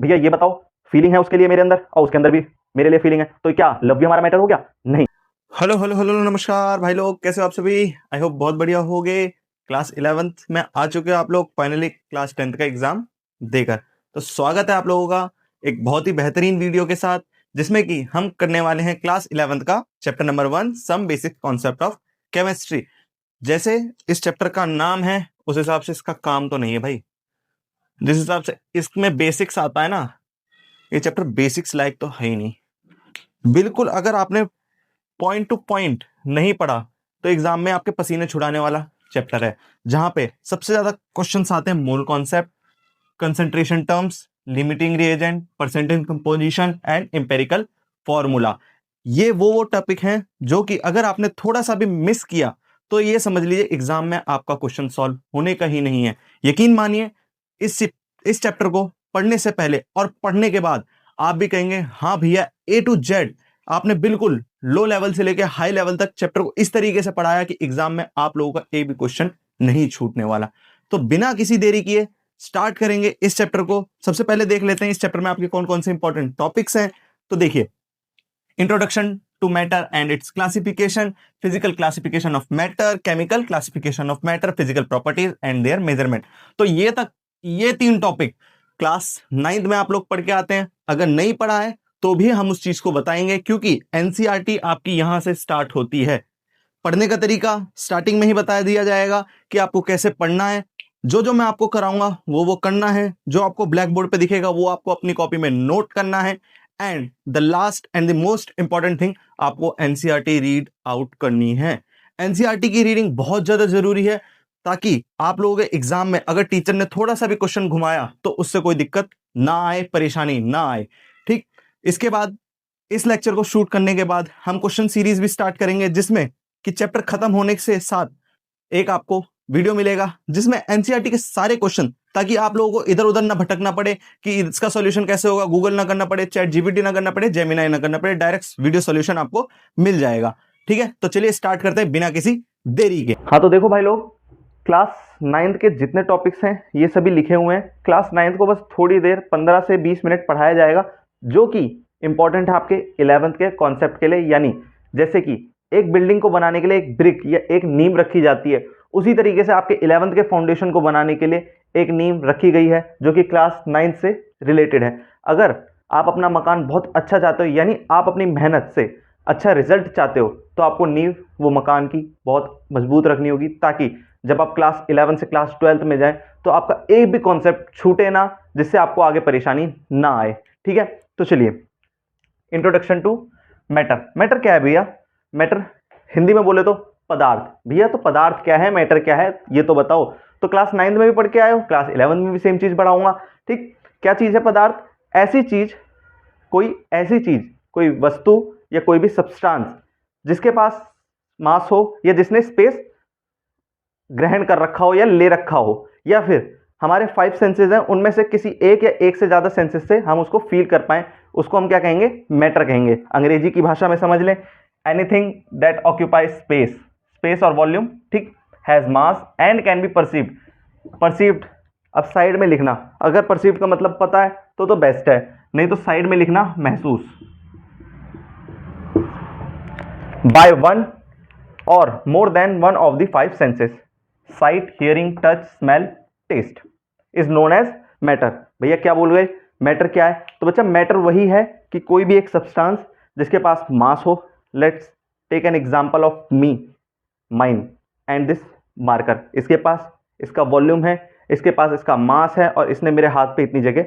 भैया ये बताओ, फीलिंग है उसके लिए मेरे अंदर और उसके अंदर भी मेरे लिए फीलिंग है, तो क्या लव भी हमारा मैटर हो गया? नहीं। हेलो हेलो हेलो नमस्कार भाई लोग, कैसे हो आप सभी? आई होप बहुत बढ़िया होगे। क्लास 11th में आ चुके हो आप लोग, फाइनली क्लास 10th का एग्जाम देकर। तो स्वागत है आप लोगों का एक बहुत ही बेहतरीन वीडियो के साथ, जिसमें कि हम करने वाले हैं क्लास 11th का chapter number 1 some basic concept of chemistry. जैसे इस चैप्टर का नाम है उस हिसाब से इसका काम तो नहीं है भाई। जिस हिसाब से इसमें बेसिक्स आता है ना, ये चैप्टर बेसिक्स लायक तो है ही नहीं बिल्कुल। अगर आपने पॉइंट टू पॉइंट नहीं पढ़ा तो एग्जाम में आपके पसीने छुड़ाने वाला चैप्टर है, जहां पे सबसे ज्यादा क्वेश्चंस आते हैं mole concept, concentration terms, limiting reagent, percentage composition and empirical formula. ये वो टॉपिक हैं जो कि अगर आपने थोड़ा सा भी मिस किया तो ये समझ लीजिए एग्जाम में आपका क्वेश्चन सॉल्व होने का ही नहीं है। यकीन मानिए, इस चैप्टर को पढ़ने से पहले और पढ़ने के बाद आप भी कहेंगे हाँ भैया, ए टू जेड आपने बिल्कुल लो लेवल से लेकर हाई लेवल तक चैप्टर को इस तरीके से पढ़ाया कि एग्जाम में आप लोगों का एक भी क्वेश्चन नहीं छूटने वाला। तो बिना किसी देरी किए स्टार्ट करेंगे इस चैप्टर को। सबसे पहले देख लेते हैं इस चैप्टर में आपके कौन कौन से इंपॉर्टेंट टॉपिक्स हैं। तो देखिए, introduction to matter and its classification, physical classification of matter, chemical classification of matter, physical properties and their measurement. तो ये 3 टॉपिक क्लास 9th में आप लोग पढ़ के आते हैं। अगर नहीं पढ़ा है तो भी हम उस चीज को बताएंगे, क्योंकि एनसीईआरटी आपकी यहां से स्टार्ट होती है। पढ़ने का तरीका स्टार्टिंग में ही बता दिया जाएगा कि आपको कैसे पढ़ना है। जो जो मैं आपको कराऊंगा वो करना है। जो आपको ब्लैक बोर्ड पे दिखेगा वो आपको अपनी कॉपी में नोट करना है। And the last and the most important thing, आपको एनसीईआरटी रीड आउट करनी है। एनसीईआरटी की रीडिंग बहुत ज्यादा जरूरी है, ताकि आप लोगों के एग्जाम में अगर टीचर ने थोड़ा सा भी क्वेश्चन घुमाया तो उससे कोई दिक्कत ना आए, परेशानी ना आए। ठीक, इसके बाद इस लेक्चर को शूट करने के बाद हम क्वेश्चन सीरीज भी स्टार्ट करेंगे, जिसमें कि चैप्टर खत्म होने से साथ एक आपको वीडियो मिलेगा जिसमें एनसीईआरटी के सारे क्वेश्चन, ताकि आप लोगों को इधर उधर ना भटकना पड़े कि इसका सॉल्यूशन कैसे होगा, गूगल ना करना पड़े, चैट जीपीटी ना करना पड़े, जेमिनाई ना करना पड़े, डायरेक्ट वीडियो सॉल्यूशन आपको मिल जाएगा। ठीक है, तो चलिए स्टार्ट करते हैं बिना किसी देरी के। हाँ तो देखो भाई लोग, क्लास 9th के जितने टॉपिक्स हैं ये सभी लिखे हुए हैं। क्लास 9th को बस थोड़ी देर 15 से 20 मिनट पढ़ाया जाएगा, जो कि इंपॉर्टेंट है आपके 11th के कॉन्सेप्ट के लिए। यानी जैसे कि एक बिल्डिंग को बनाने के लिए एक ब्रिक या एक नींव रखी जाती है, उसी तरीके से आपके 11th के फाउंडेशन को बनाने के लिए एक नींव रखी गई है, जो कि क्लास 9th से रिलेटेड है। अगर आप अपना मकान बहुत अच्छा चाहते हो, यानी आप अपनी मेहनत से अच्छा रिजल्ट चाहते हो, तो आपको नींव वो मकान की बहुत मजबूत रखनी होगी, ताकि जब आप क्लास 11 से क्लास 12 में जाएं तो आपका एक भी कॉन्सेप्ट छूटे ना, जिससे आपको आगे परेशानी ना आए। ठीक है, तो चलिए, इंट्रोडक्शन टू मैटर। मैटर क्या है भैया? मैटर हिंदी में बोले तो पदार्थ। भैया तो पदार्थ क्या है, मैटर क्या है, ये तो बताओ। तो क्लास 9th में भी पढ़ के आए हो, क्लास 11 में भी सेम चीज पढ़ाऊंगा। ठीक, क्या चीज है पदार्थ? ऐसी चीज, कोई वस्तु या कोई भी सब्सटेंस जिसके पास मास हो, या जिसने स्पेस ग्रहण कर रखा हो या ले रखा हो, या फिर हमारे 5 सेंसेस हैं उनमें से किसी एक या एक से ज्यादा सेंसेस से हम उसको फील कर पाए, उसको हम क्या कहेंगे? मैटर कहेंगे। अंग्रेजी की भाषा में समझ लें, anything that occupies space, space और वॉल्यूम, ठीक, has mass and can be perceived. Perceived अब साइड में लिखना, अगर परसीव्ड का मतलब पता है तो बेस्ट है, नहीं तो साइड में लिखना महसूस। By one or more than one of the 5 senses, sight, hearing, touch, smell, taste, is known as matter. भैया क्या बोल गए? मैटर क्या है? तो बच्चा मैटर वही है कि कोई भी एक सब्सटेंस जिसके पास मास हो। Let's take an example of me, mine and this marker. इसके पास इसका वॉल्यूम है, इसके पास इसका मास है, और इसने मेरे हाथ पे इतनी जगह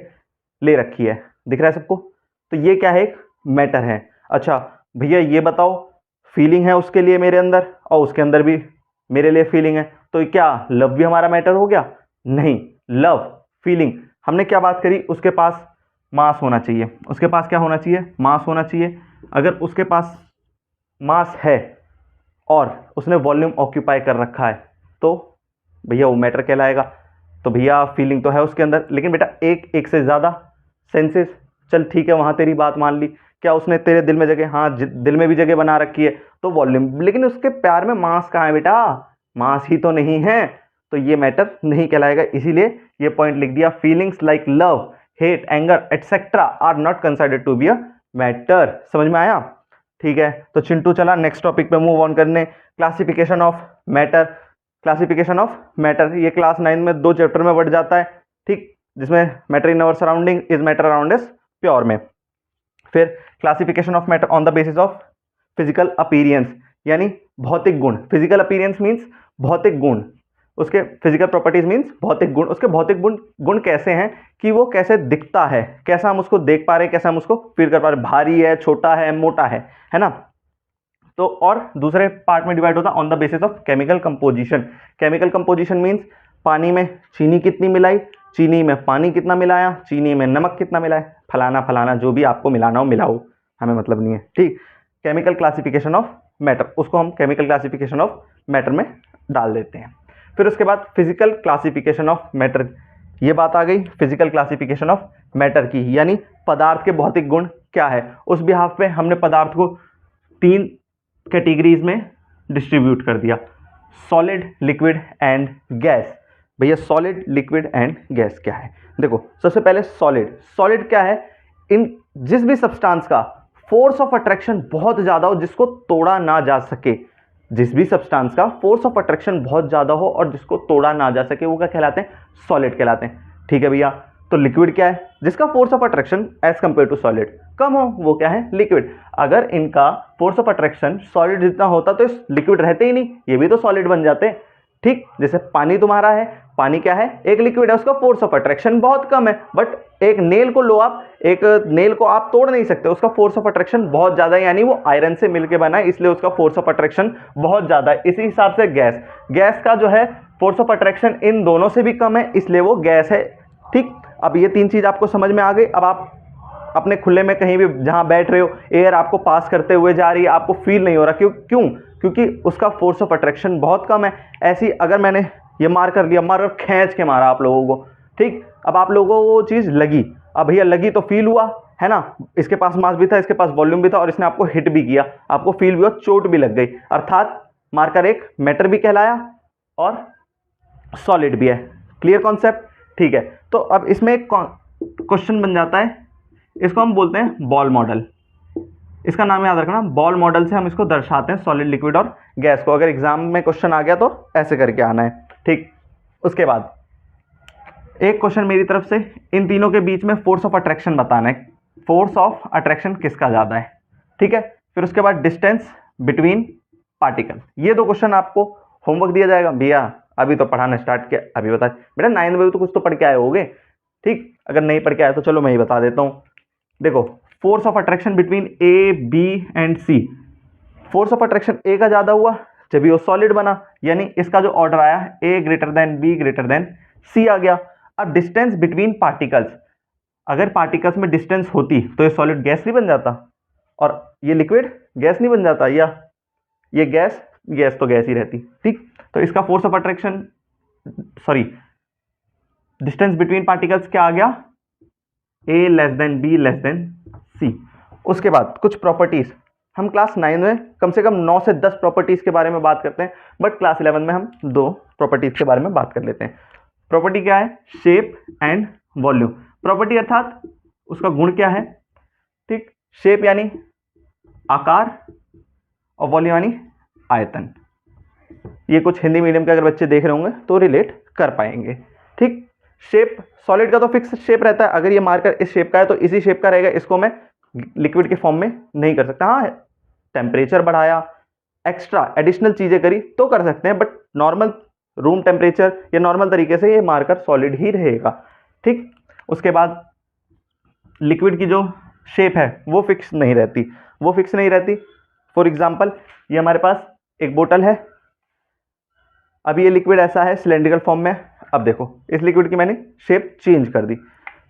ले रखी है। दिख रहा है सबको? तो ये क्या है? एक मैटर है। अच्छा भैया ये बताओ, फीलिंग है उसके लिए मेरे अंदर और उसके अंदर भी मेरे लिए फीलिंग है, तो क्या लव भी हमारा मैटर हो गया? नहीं। लव, फीलिंग, हमने क्या बात करी? उसके पास मास होना चाहिए। उसके पास क्या होना चाहिए? मास होना चाहिए। अगर उसके पास मास है और उसने वॉल्यूम ऑक्यूपाई कर रखा है, तो भैया वो मैटर कहलाएगा। तो भैया फीलिंग तो है उसके अंदर, लेकिन बेटा एक से ज़्यादा सेंसेस, चल ठीक है, वहाँ तेरी बात मान ली। क्या उसने तेरे दिल में जगह? हाँ, दिल में भी जगह बना रखी है, तो वॉल्यूम। लेकिन उसके प्यार में मास कहाँ है बेटा? मास ही तो नहीं है, तो ये मैटर नहीं कहलाएगा। इसीलिए ये पॉइंट लिख दिया, feelings like love, hate, anger etcetera are not considered to be a matter. समझ में आया? ठीक है, तो चिंटू चला नेक्स्ट टॉपिक पे मूव ऑन करने, classification of matter. Classification of matter ये क्लास 9 में 2 चैप्टर में बढ़ जाता है, ठीक, जिसमें matter in our surrounding is matter around as pure में। फिर classification of matter on the basis of physical appearance, यानी भौतिक गुण। फिजिकल अपीरियंस मीन्स भौतिक गुण, उसके फिजिकल प्रॉपर्टीज मीन्स भौतिक गुण। उसके भौतिक गुण कैसे हैं कि वो कैसे दिखता है, कैसा हम उसको देख पा रहे हैं, कैसा हम उसको फील कर पा रहे हैं, भारी है, छोटा है, मोटा है ना। तो और दूसरे पार्ट में डिवाइड होता है on the basis of chemical composition. Chemical composition means पानी में चीनी कितनी मिलाई, चीनी में पानी कितना मिलाया, चीनी में नमक कितना मिलाया, फलाना फलाना जो भी आपको मिलाना हो मिलाओ, हमें मतलब नहीं है, ठीक। केमिकल क्लासिफिकेशन ऑफ मैटर, उसको हम केमिकल क्लासिफिकेशन ऑफ मैटर में डाल देते हैं। फिर उसके बाद फिजिकल क्लासिफिकेशन ऑफ मैटर, ये बात आ गई फिजिकल क्लासिफिकेशन ऑफ मैटर की, यानी पदार्थ के भौतिक गुण क्या है। उस बिहाफ पे हमने पदार्थ को 3 कैटेगरीज में डिस्ट्रीब्यूट कर दिया, सॉलिड, लिक्विड एंड गैस। भैया सॉलिड, लिक्विड एंड गैस क्या है? देखो सबसे पहले सॉलिड। सॉलिड क्या है? इन जिस भी सब्सटेंस का फोर्स ऑफ अट्रैक्शन बहुत ज़्यादा हो, जिसको तोड़ा ना जा सके, जिस भी सब्सटेंस का फोर्स ऑफ अट्रैक्शन बहुत ज़्यादा हो और जिसको तोड़ा ना जा सके, वो क्या कहलाते हैं? सॉलिड कहलाते हैं, ठीक है भैया। तो लिक्विड क्या है? जिसका force of attraction as compare to solid कम हो, वो क्या है? लिक्विड। अगर इनका फोर्स ऑफ अट्रैक्शन सॉलिड जितना होता तो लिक्विड रहते ही नहीं, ये भी तो सॉलिड बन जाते, ठीक। जैसे पानी तुम्हारा है, पानी क्या है? एक लिक्विड है, उसका फोर्स ऑफ अट्रैक्शन बहुत कम है, बट एक नेल को लो आप, एक नेल को आप तोड़ नहीं सकते, उसका फोर्स ऑफ अट्रैक्शन बहुत ज्यादा है, यानी वो आयरन से मिलकर बना है, इसलिए उसका फोर्स ऑफ अट्रैक्शन बहुत ज्यादा है। इसी हिसाब से गैस, गैस का जो है फोर्स ऑफ अट्रैक्शन इन दोनों से भी कम है, इसलिए वो गैस है, ठीक। अब ये 3 चीज आपको समझ में आ गई। अब आप अपने खुले में कहीं भी जहां बैठ रहे हो, एयर आपको पास करते हुए जा रही है, आपको फील नहीं हो रहा, क्यों? क्योंकि उसका फोर्स ऑफ अट्रैक्शन बहुत कम है। ऐसी अगर मैंने ये मार कर लिया, मार खींच के मारा आप लोगों को, ठीक। अब आप लोगों को वो चीज़ लगी, अब भैया लगी तो फील हुआ, है ना। इसके पास मास भी था, इसके पास वॉल्यूम भी था, और इसने आपको हिट भी किया, आपको फील भी हुआ, चोट भी लग गई, अर्थात मार्कर एक मैटर भी कहलाया और सॉलिड भी है। Clear concept? ठीक है। तो अब इसमें एक क्वेश्चन बन जाता है, इसको हम बोलते हैं बॉल मॉडल। इसका नाम याद रखना, बॉल मॉडल से हम इसको दर्शाते हैं सॉलिड, लिक्विड और गैस को। अगर एग्जाम में क्वेश्चन आ गया तो ऐसे करके आना है, ठीक। उसके बाद एक क्वेश्चन मेरी तरफ से, इन तीनों के बीच में फोर्स ऑफ अट्रैक्शन बताना है, फोर्स ऑफ अट्रैक्शन किसका ज़्यादा है, ठीक है। फिर उसके बाद डिस्टेंस बिटवीन पार्टिकल। ये 2 क्वेश्चन आपको होमवर्क दिया जाएगा। भैया अभी तो पढ़ाना स्टार्ट किया, अभी बता बेटा 9 बजे तो कुछ तो पढ़ के आए होगे, ठीक। अगर नहीं पढ़ के आए तो चलो मैं ही बता देता हूँ। देखो force of attraction between A, B and C. Force of attraction A का ज्यादा हुआ जब ये सॉलिड बना, यानी इसका जो ऑर्डर आया A greater than B greater than C आ गया। अब डिस्टेंस बिटवीन पार्टिकल्स, अगर पार्टिकल्स में डिस्टेंस होती तो ये सॉलिड गैस नहीं बन जाता और ये लिक्विड गैस नहीं बन जाता, या ये गैस तो गैस ही रहती, ठीक। तो इसका force of attraction, sorry, distance between particles क्या आ गया? A less than B less than C. उसके बाद कुछ प्रॉपर्टीज, हम क्लास 9 में कम से कम 9 से 10 प्रॉपर्टीज के बारे में बात करते हैं, बट क्लास 11 में हम 2 प्रॉपर्टीज के बारे में बात कर लेते हैं। प्रॉपर्टी क्या है? Shape and volume. प्रॉपर्टी अर्थात उसका गुण क्या है, ठीक। शेप यानी आकार और वॉल्यूम यानी आयतन। ये कुछ हिंदी मीडियम के अगर बच्चे देख रहे होंगे तो रिलेट कर पाएंगे, ठीक। शेप, सॉलिड का तो फिक्स शेप रहता है, अगर ये मार्कर इस शेप का है तो इसी शेप का रहेगा, इसको मैं लिक्विड के फॉर्म में नहीं कर सकता। हाँ, टेम्परेचर बढ़ाया, एक्स्ट्रा एडिशनल चीजें करी तो कर सकते हैं, बट नॉर्मल रूम टेम्परेचर या नॉर्मल तरीके से ये मार्कर सॉलिड ही रहेगा, ठीक। उसके बाद लिक्विड की जो शेप है वो फिक्स नहीं रहती, फॉर एग्जाम्पल ये हमारे पास एक बोतल है, अब ये लिक्विड ऐसा है सिलेंड्रिकल फॉर्म में। अब देखो इस लिक्विड की मैंने शेप चेंज कर दी,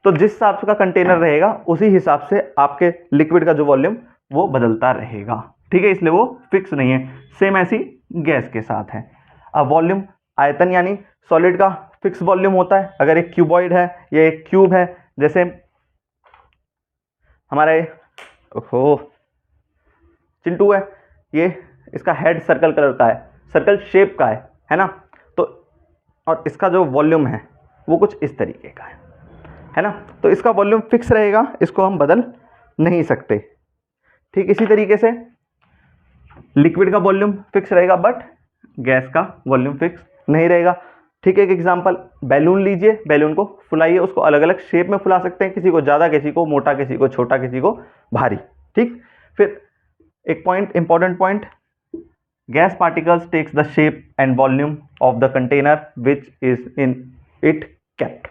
तो जिस हिसाब से का कंटेनर रहेगा उसी हिसाब से आपके लिक्विड का जो वॉल्यूम वो बदलता रहेगा, ठीक है, इसलिए वो फिक्स नहीं है। सेम ऐसी गैस के साथ है। अब वॉल्यूम, आयतन, यानी सॉलिड का फिक्स वॉल्यूम होता है। अगर एक क्यूबॉइड है या एक क्यूब है, जैसे हमारे चिंटू है, ये इसका हेड सर्कल कलर का है, सर्कल शेप का है ना, तो और इसका जो वॉल्यूम है वो कुछ इस तरीके का है है ना। तो इसका वॉल्यूम फिक्स रहेगा, इसको हम बदल नहीं सकते। ठीक इसी तरीके से लिक्विड का वॉल्यूम फिक्स रहेगा बट गैस का वॉल्यूम फिक्स नहीं रहेगा। ठीक है, एक एग्जांपल, बैलून लीजिए, बैलून को फुलाइए, उसको अलग अलग शेप में फुला सकते हैं, किसी को ज़्यादा, किसी को मोटा, किसी को छोटा, किसी को भारी। ठीक, फिर एक point, important point, gas particles takes the shape and volume of the container which is in it kept.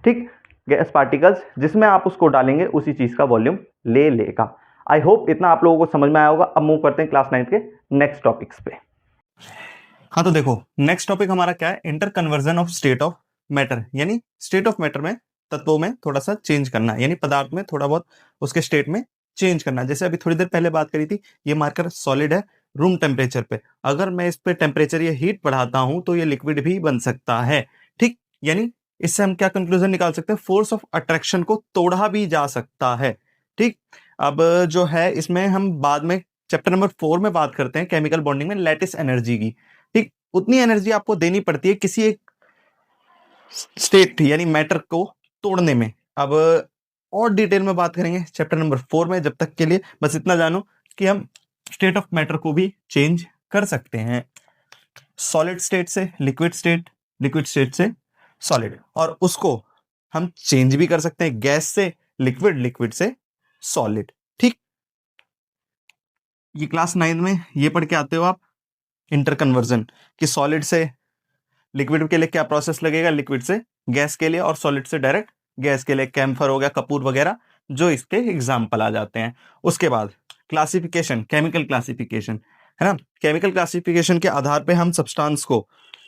ठीक, गैस पार्टिकल्स जिसमें आप उसको डालेंगे उसी चीज का वॉल्यूम ले लेगा। आई होप इतना आप लोगों को समझ में आया होगा। अब मूव करते हैं क्लास 9 के नेक्स्ट टॉपिक्स पे। हाँ तो देखो नेक्स्ट टॉपिक हमारा क्या है, inter conversion of state of matter, यानी स्टेट ऑफ मैटर में तत्वों में थोड़ा सा चेंज करना, यानी पदार्थ में थोड़ा बहुत उसके स्टेट में चेंज करना। जैसे अभी थोड़ी देर पहले बात करी थी, ये मार्कर सॉलिड है रूम टेम्परेचर पे, अगर मैं इस पे टेम्परेचर या हीट बढ़ाता हूं तो ये लिक्विड भी बन सकता है। ठीक, यानी इससे हम क्या कंक्लूजन निकाल सकते हैं, फोर्स ऑफ अट्रैक्शन को तोड़ा भी जा सकता है। ठीक, अब जो है इसमें हम बाद में चैप्टर नंबर 4 में बात करते हैं केमिकल बॉन्डिंग में लैटिस एनर्जी की। ठीक, उतनी एनर्जी आपको देनी पड़ती है किसी एक स्टेट यानी मैटर को तोड़ने में। अब और डिटेल में बात करेंगे चैप्टर नंबर 4 में, जब तक के लिए बस इतना जानो कि हम स्टेट ऑफ मैटर को भी चेंज कर सकते हैं, सॉलिड स्टेट से लिक्विड स्टेट, लिक्विड स्टेट से सॉलिड, और उसको हम चेंज भी कर सकते हैं गैस से लिक्विड, लिक्विड से सॉलिड। ठीक, ये क्लास 9 में ये पढ़ के आते हो आप, इंटर कन्वर्जन, कि सॉलिड से लिक्विड के लिए क्या प्रोसेस लगेगा, लिक्विड से गैस के लिए, और सॉलिड से डायरेक्ट गैस के लिए कैम्फर हो गया, कपूर वगैरह, जो इसके एग्जाम्पल आ जाते हैं। उसके बाद क्लासिफिकेशन, केमिकल क्लासिफिकेशन, है ना। केमिकल क्लासिफिकेशन के आधार पे हम सब्सटेंस को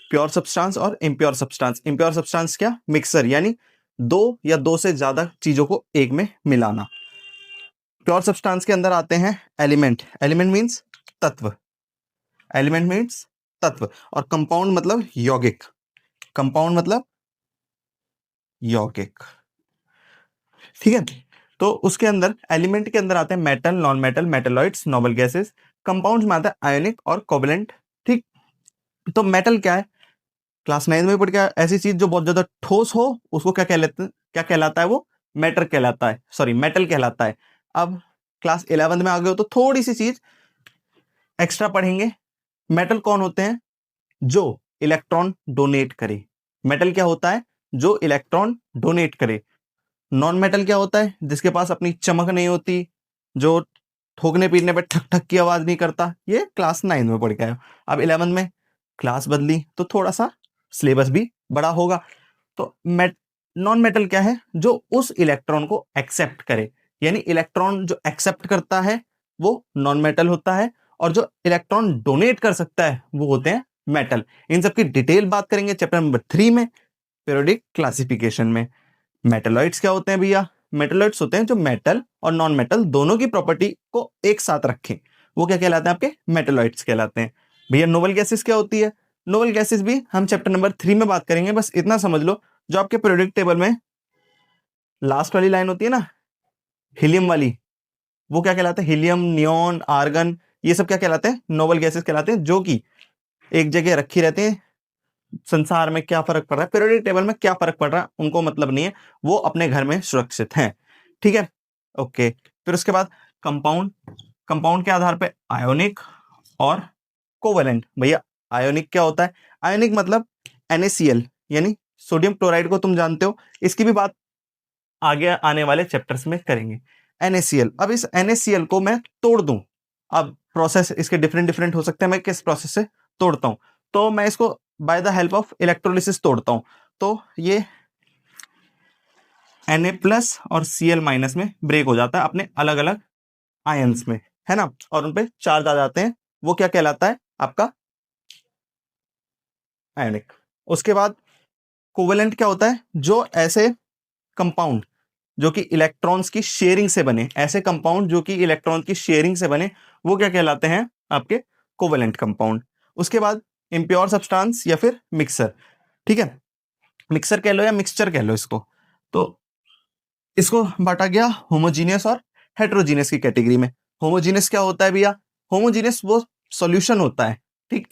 प्योर सब्सटेंस और इम्प्योर सब्सटेंस, इम्प्योर सब्सटेंस क्या, मिक्सर, यानी दो या दो से ज्यादा चीजों को एक में मिलाना। प्योर सब्सटेंस के अंदर आते हैं एलिमेंट, एलिमेंट मीन्स तत्व, एलिमेंट मीन्स तत्व, और कंपाउंड मतलब यौगिक, कंपाउंड मतलब यौगिक। ठीक है, तो उसके अंदर एलिमेंट के अंदर आते हैं metal, non metal, metalloids, noble gases. Compounds में आता है आयोनिक और कोवेलेंट। ठीक, तो मेटल क्या है, क्लास 9 में पढ़ के ऐसी चीज जो बहुत ज्यादा ठोस हो उसको क्या कहलाते हैं, क्या कहलाता है वो, मैटर कहलाता है, सॉरी मेटल कहलाता है। अब क्लास 11 में आ गए हो तो थोड़ी सी चीज एक्स्ट्रा पढ़ेंगे। मेटल कौन होते हैं, जो इलेक्ट्रॉन डोनेट करे, मेटल क्या होता है, जो इलेक्ट्रॉन डोनेट करे। नॉन मेटल क्या होता है, जिसके पास अपनी चमक नहीं होती, जो ठोकने पीटने पे ठक ठक की आवाज नहीं करता। ये क्लास 9 में पढ़ के आए हो। अब 11 में क्लास बदली तो थोड़ा सा सिलेबस भी बड़ा होगा। तो नॉन मेटल क्या है, जो उस इलेक्ट्रॉन को एक्सेप्ट करे, यानी इलेक्ट्रॉन जो एक्सेप्ट करता है वो नॉन मेटल होता है, और जो इलेक्ट्रॉन डोनेट कर सकता है वो होते हैं मेटल। इन सबकी डिटेल बात करेंगे चैप्टर नंबर 3 में, पीरियोडिक क्लासिफिकेशन में। मेटलॉइड्स क्या होते हैं भैया, मेटलॉइड्स होते हैं जो मेटल और नॉन मेटल दोनों की प्रॉपर्टी को एक साथ रखें, वो क्या कहलाते हैं, आपके मेटलॉइड्स कहलाते हैं। भैया नोबल गैसेस क्या होती है, नोबल गैसेस भी हम चैप्टर नंबर 3 में बात करेंगे। बस इतना समझ लो, जो आपके पीरियोडिक टेबल में लास्ट वाली लाइन होती है ना, हीलियम वाली, वो क्या कहलाता है, हीलियम, नियॉन, आर्गन, ये सब क्या कहलाते हैं, नोबल गैसेस कहलाते हैं, जो कि एक जगह रखी रहते हैं। संसार में क्या फर्क पड़ रहा है, पीरियोडिक टेबल में क्या फर्क पड़ रहा है उनको मतलब नहीं है, वो अपने घर में सुरक्षित हैं। ठीक है, ओके। फिर उसके बाद कंपाउंड, कंपाउंड के आधार पे आयोनिक और कोवेलेंट। भैया आयोनिक क्या होता है, आयोनिक मतलब NaCl, यानी सोडियम क्लोराइड को तुम जानते हो, इसकी भी बात आगे आने वाले चैप्टर्स में करेंगे। NaCl, अब इस NaCl को मैं तोड़ दूं, अब प्रोसेस इसके डिफरेंट डिफरेंट हो सकते हैं, मैं किस प्रोसेस से तोड़ता हूं, तो मैं इसको by the help of electrolysis तोड़ता हूं। तो ये Na+ और Cl- में ब्रेक हो जाता है अपने अलग अलग आयंस में, है ना, और उन पे चार्ज आ जाते हैं, वो क्या कहलाता है आपका आयोनिक। उसके बाद कोवेलेंट क्या होता है, जो ऐसे कंपाउंड जो कि इलेक्ट्रॉन्स की शेयरिंग से बने, ऐसे कंपाउंड जो कि इलेक्ट्रॉन की शेयरिंग से बने, वो क्या कहलाते हैं, आपके कोवेलेंट कंपाउंड। उसके बाद इम्प्योर सब्सटेंस या फिर मिक्सर। ठीक है, मिक्सर कह लो या मिक्सचर कह लो इसको। तो इसको बांटा गया होमोजीनियस और हेट्रोजीनियस की कैटेगरी में। होमोजीनियस क्या होता है भैया, होमोजीनियस वो सॉल्यूशन होता है। ठीक,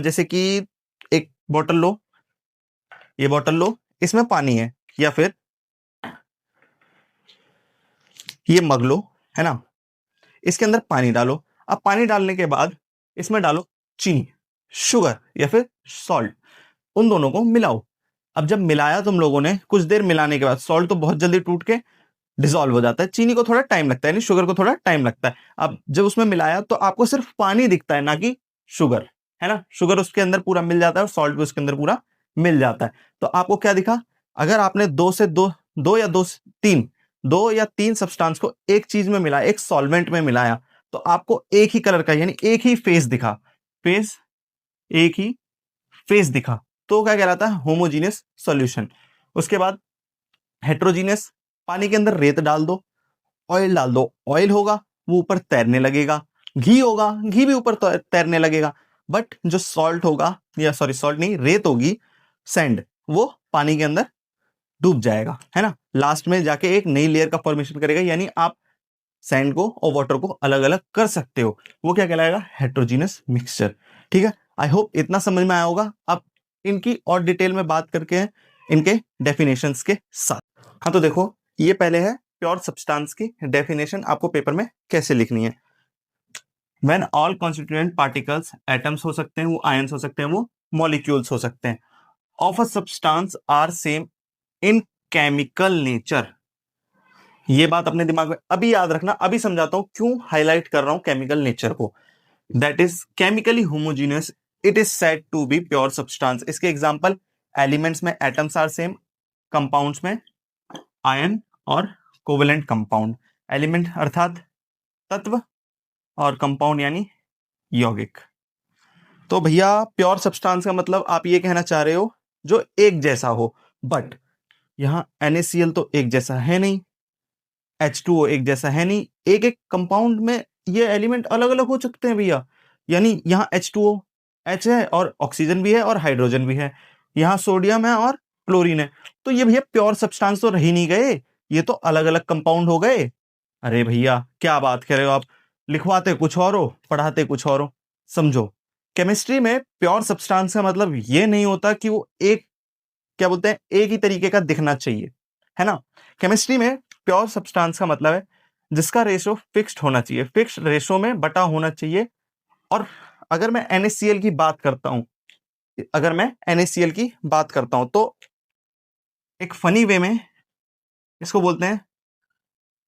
जैसे कि एक बोतल लो, ये बोतल लो, इसमें पानी है, या फिर ये मग लो, है ना, इसके अंदर पानी डालो। अब पानी डालने के बाद इसमें डालो चीनी, शुगर या फिर सॉल्ट, उन दोनों को मिलाओ। अब जब मिलाया तुम लोगों ने, कुछ देर मिलाने के बाद सॉल्ट तो बहुत जल्दी टूट के डिसॉल्व हो जाता है, चीनी को थोड़ा टाइम लगता है, यानी शुगर को थोड़ा टाइम लगता है। अब जब उसमें मिलाया तो आपको सिर्फ पानी दिखता है, ना कि शुगर, है ना, शुगर उसके अंदर पूरा मिल जाता है और सॉल्ट भी उसके अंदर पूरा मिल जाता है। तो आपको क्या दिखा, अगर आपने दो या तीन सब्सटेंस को एक चीज में मिलाया, एक सॉल्वेंट में मिलाया, तो आपको एक ही कलर का यानी एक ही फेस दिखा, फेस, एक ही फेस दिखा, तो क्या कहलाता है, होमोजीनियस सॉल्यूशन। उसके बाद हेट्रोजीनियस, पानी के अंदर रेत डाल दो, ऑयल डाल दो, ऑयल होगा वो ऊपर तैरने लगेगा, घी होगा घी भी ऊपर तैरने लगेगा, बट जो सॉल्ट होगा, या सॉरी सॉल्ट नहीं, रेत होगी, सैंड, वो पानी के अंदर डूब जाएगा, है ना, लास्ट में जाके एक नई लेयर का फॉर्मेशन करेगा, यानी आप सैंड को और वाटर को अलग अलग कर सकते हो, वो क्या कहलाएगा, हेट्रोजीनियस मिक्सचर। ठीक है, आई होप इतना समझ में आया होगा। अब इनकी और डिटेल में बात करके हैं इनके डेफिनेशंस के साथ। हाँ तो देखो, ये पहले है प्योर सब्सटेंस की डेफिनेशन, आपको पेपर में कैसे लिखनी है। When all constituent particles, atoms हो सकते हैं, वो आयंस हो सकते हैं, वो मॉलिक्यूल्स हो सकते हैं, of a substance are same in chemical nature. ये बात अपने दिमाग में अभी याद रखना, अभी समझाता हूं क्यों हाईलाइट कर रहा हूं केमिकल नेचर को। That is chemically homogeneous, it is said to be pure substance. इसके एग्जांपल, एलिमेंट्स में एटम्स आर सेम, कंपाउंड्स में आयन और कोवेलेंट कंपाउंड। एलिमेंट अर्थात तत्व, और कंपाउंड यानी यौगिक। तो भैया प्योर सब्सटेंस का मतलब आप ये कहना चाह रहे हो जो एक जैसा हो, बट यहां NaCl तो एक जैसा है नहीं, H2O एक जैसा है नहीं, एक एक कंपाउंड में ये एलिमेंट अलग अलग हो सकते हैं भैया। यानी यहाँ H2O, H है और ऑक्सीजन भी है और हाइड्रोजन भी है, यहाँ सोडियम है और क्लोरीन है, तो ये भैया प्योर सब्सटेंस तो रह ही नहीं गए, ये तो अलग अलग कंपाउंड हो गए। अरे भैया क्या बात कर रहे हो आप, लिखवाते कुछ और हो, पढ़ाते कुछ और हो। समझो, केमिस्ट्री में प्योर सब्सटेंस का मतलब ये नहीं होता कि वो एक, क्या बोलते हैं, एक ही तरीके का दिखना चाहिए, है ना। केमिस्ट्री में प्योर सब्सटेंस का मतलब है जिसका रेशो फिक्स्ड होना चाहिए, फिक्स्ड रेशो में बटा होना चाहिए। और अगर मैं NaCl की बात करता हूं, तो एक फनी वे में इसको बोलते हैं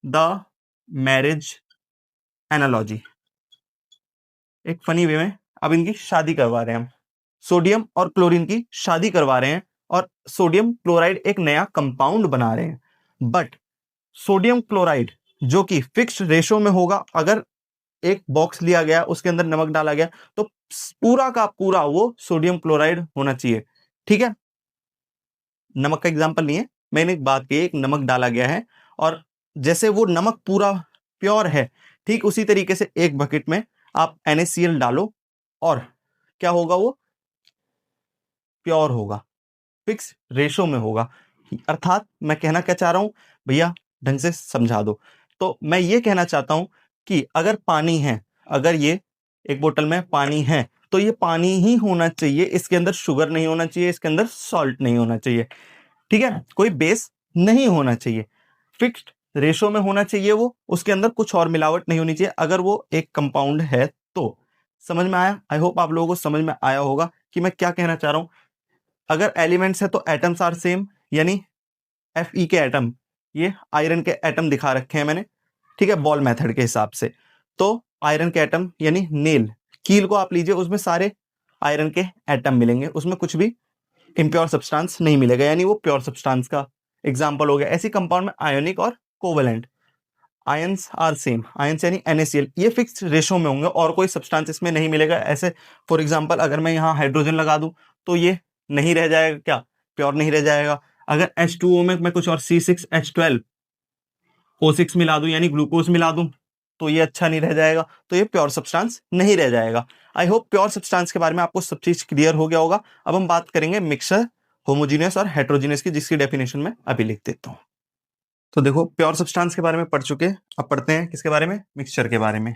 द मैरिज एनालॉजी। एक फनी वे में अब इनकी शादी करवा रहे हैं हम, सोडियम और क्लोरीन की शादी करवा रहे हैं, और सोडियम क्लोराइड एक नया कंपाउंड बना रहे हैं। बट सोडियम क्लोराइड जो कि फिक्स रेशो में होगा, अगर एक बॉक्स लिया गया उसके अंदर नमक डाला गया तो पूरा का पूरा वो सोडियम क्लोराइड होना चाहिए। ठीक है, नमक का एग्जांपल नहीं है, मैंने एक बात की, एक नमक डाला गया है और जैसे वो नमक पूरा प्योर है, ठीक उसी तरीके से एक बकेट में आप NaCl डालो और क्या होगा, वो प्योर होगा, फिक्स रेशो में होगा। अर्थात मैं कहना क्या चाह रहा हूं भैया, ढंग से समझा दो। तो मैं ये कहना चाहता हूं कि अगर पानी है, अगर ये एक बोतल में पानी है तो ये पानी ही होना चाहिए, इसके अंदर शुगर नहीं होना चाहिए, इसके अंदर सॉल्ट नहीं होना चाहिए, ठीक है, कोई बेस नहीं होना चाहिए, फिक्स्ड रेशो में होना चाहिए वो, उसके अंदर कुछ और मिलावट नहीं होनी चाहिए अगर वो एक कंपाउंड है तो। समझ में आया? आई होप आप लोगों को समझ में आया होगा कि मैं क्या कहना चाह रहा हूं। अगर एलिमेंट्स है तो एटम्स आर सेम, यानी Fe के एटम, ये आयरन के एटम दिखा रखे हैं मैंने, ठीक है, बॉल मेथड के हिसाब से। तो आयरन के एटम यानी नेल, कील को आप लीजिए, उसमें सारे आयरन के एटम मिलेंगे, उसमें कुछ भी इम्प्योर सब्सटेंस नहीं मिलेगा, यानी वो प्योर सब्सटेंस का एग्जांपल हो गया। ऐसी कंपाउंड में आयोनिक और covalent, ions are same, ions यानी NaCl, ये फिक्स रेशो में होंगे और कोई सब्सटेंस इसमें नहीं मिलेगा। ऐसे फॉर एग्जांपल अगर मैं यहाँ हाइड्रोजन लगा दूं तो ये नहीं रह जाएगा, क्या प्योर नहीं रह जाएगा। अगर H2O में मैं कुछ और C6H12O6 मिला दूं, यानी ग्लूकोज मिला दूं, तो ये अच्छा नहीं रह जाएगा, तो ये प्योर सब्सटेंस नहीं रह जाएगा। आई होप प्योर सब्सटेंस के बारे में आपको सब चीज क्लियर हो गया होगा। अब हम बात करेंगे मिक्सर, होमोजीनियस और हेट्रोजीनियस की, जिसकी डेफिनेशन में अभी लिख देता हूं। तो देखो, प्योर सब्सटेंस के बारे में पढ़ चुके हैं, अब पढ़ते हैं किसके बारे में, मिक्सचर के बारे में।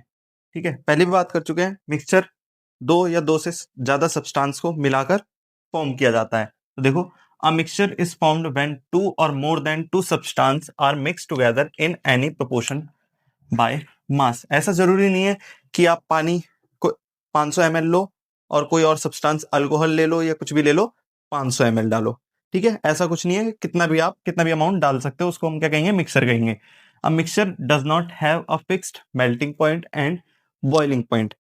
ठीक है, पहले भी बात कर चुके हैं, मिक्सचर दो या दो से ज्यादा सब्सटेंस को मिलाकर फॉर्म किया जाता है। तो देखो, a mixture is formed when two or more than two substances are mixed together in any proportion by mass. ऐसा जरूरी नहीं है कि आप पानी को 500 ml लो और कोई और सब्सटेंस अल्कोहल ले लो या कुछ भी ले लो, 500 ml डालो, ठीक है। ऐसा कुछ नहीं है, कितना भी अमाउंट डाल सकते हो, उसको हम क्या कहेंगे, मिक्सर कहेंगे। A mixture does not have a fixed melting point and boiling point.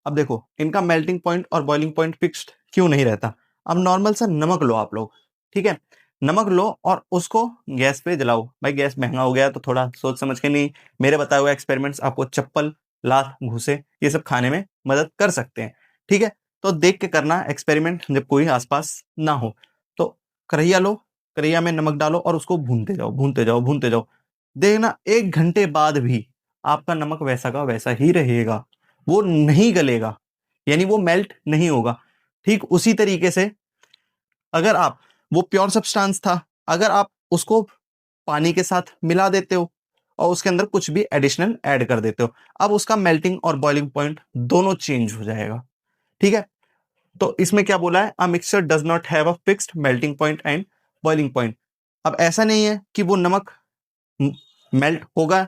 अब देखो, इनका मेल्टिंग पॉइंट और बॉइलिंग पॉइंट फिक्स्ड क्यों नहीं रहता। अब नॉर्मल सा नमक लो आप लोग, ठीक है, नमक लो और उसको गैस पे जलाओ। भाई गैस महंगा हो गया तो थोड़ा सोच समझ के, नहीं, मेरे बताए हुए एक्सपेरिमेंट्स आपको चप्पल, लात, घूसे ये सब खाने में मदद कर सकते हैं, ठीक है। तो देख के करना एक्सपेरिमेंट जब कोई आसपास ना हो। तो कढ़ैया लो, कढ़ैया में नमक डालो और उसको भूनते जाओ, भूनते जाओ, भूनते जाओ। देखना 1 घंटे बाद भी आपका नमक वैसा का वैसा ही रहेगा, वो नहीं गलेगा, यानी वो मेल्ट नहीं होगा। ठीक उसी तरीके से अगर आप, वो प्योर सब्सटेंस था, अगर आप उसको पानी के साथ मिला देते हो और उसके अंदर कुछ भी एडिशनल ऐड कर देते हो, अब उसका मेल्टिंग और बॉइलिंग पॉइंट दोनों चेंज हो जाएगा, ठीक है। तो इसमें क्या बोला है, a mixture does not have a fixed melting point and boiling point. अब ऐसा नहीं है कि वो नमक मेल्ट होगा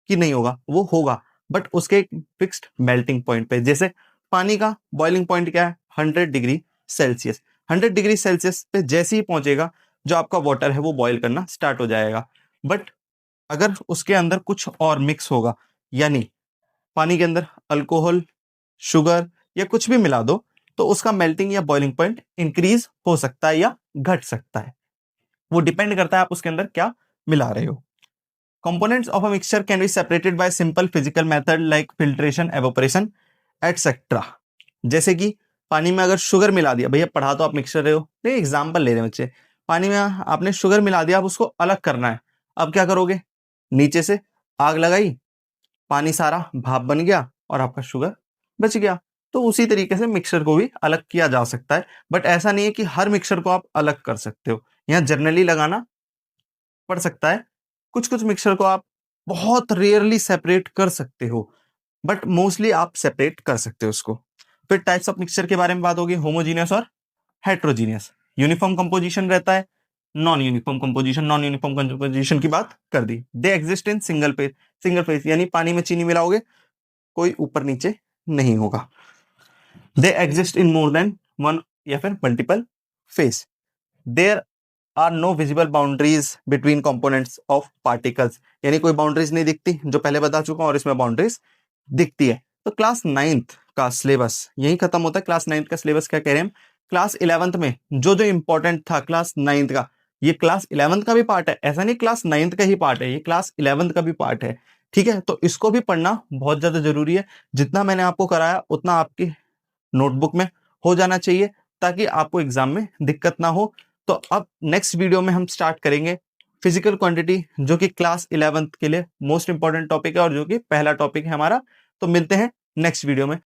कि नहीं होगा, वो होगा, बट उसके एक फिक्स्ड मेल्टिंग पॉइंट पे। जैसे पानी का बॉइलिंग पॉइंट क्या है, 100 डिग्री सेल्सियस। 100 डिग्री सेल्सियस पे जैसे ही पहुंचेगा, जो आपका वाटर है वो बॉईल करना स्टार्ट हो जाएगा। बट अगर उसके अंदर कुछ और मिक्स होगा, यानी पानी के अंदर अल्कोहल, शुगर या कुछ भी मिला दो, तो उसका मेल्टिंग या बॉइलिंग पॉइंट इंक्रीज हो सकता है या घट सकता है। वो डिपेंड करता है आप उसके अंदर क्या मिला रहे हो। Components of a mixture can be separated by simple physical method like filtration, evaporation, etc. जैसे कि पानी में अगर शुगर मिला दिया, भैया पढ़ा तो आप मिक्सचर रहे हो, नहीं एग्जाम्पल ले रहे हैं बच्चे, पानी में आपने शुगर मिला दिया, अब उसको अलग करना है। अब क्या करोगे, नीचे से आग लगाई, पानी सारा भाप बन गया और आपका शुगर बच गया। तो उसी तरीके से मिक्सचर को भी अलग किया जा सकता है, बट ऐसा नहीं है कि हर मिक्सचर को आप अलग कर सकते हो। यहाँ जनरली लगाना पड़ सकता है, कुछ कुछ मिक्सचर को आप बहुत रेयरली सेपरेट कर सकते हो, बट मोस्टली आप सेपरेट कर सकते हो उसको। फिर टाइप्स ऑफ मिक्सचर के बारे में बात होगी, होमोजीनियस और हेट्रोजीनियस। यूनिफॉर्म कंपोजिशन रहता है, non uniform composition. Non uniform composition की बात कर दी। They exist in single phase. Single phase यानी पानी में चीनी मिलाओगे, कोई ऊपर नीचे नहीं होगा। They exist in more than one या फिर multiple phase. There are no visible boundaries between components of particles, यानी कोई बाउंड्रीज नहीं दिखती, जो पहले बता चुका हूं, और इसमें बाउंड्रीज दिखती है। तो क्लास 9th का सिलेबस यही खत्म होता है। क्लास 9th का सिलेबस क्या कह रहे हैं हम, क्लास 11th में जो जो इंपॉर्टेंट था क्लास 9th का, ये क्लास 11th का भी पार्ट है। ऐसा नहीं क्लास 9th का ही पार्ट है, ये क्लास 11th का भी पार्ट है, ठीक है। तो इसको भी पढ़ना बहुत ज्यादा जरूरी है। जितना मैंने आपको कराया उतना आपकी नोटबुक में हो जाना चाहिए, ताकि आपको एग्जाम में दिक्कत ना हो। तो अब नेक्स्ट वीडियो में हम स्टार्ट करेंगे फिजिकल क्वांटिटी, जो कि क्लास 11th के लिए मोस्ट इंपॉर्टेंट टॉपिक है और जो कि पहला टॉपिक है हमारा। तो मिलते हैं नेक्स्ट वीडियो में।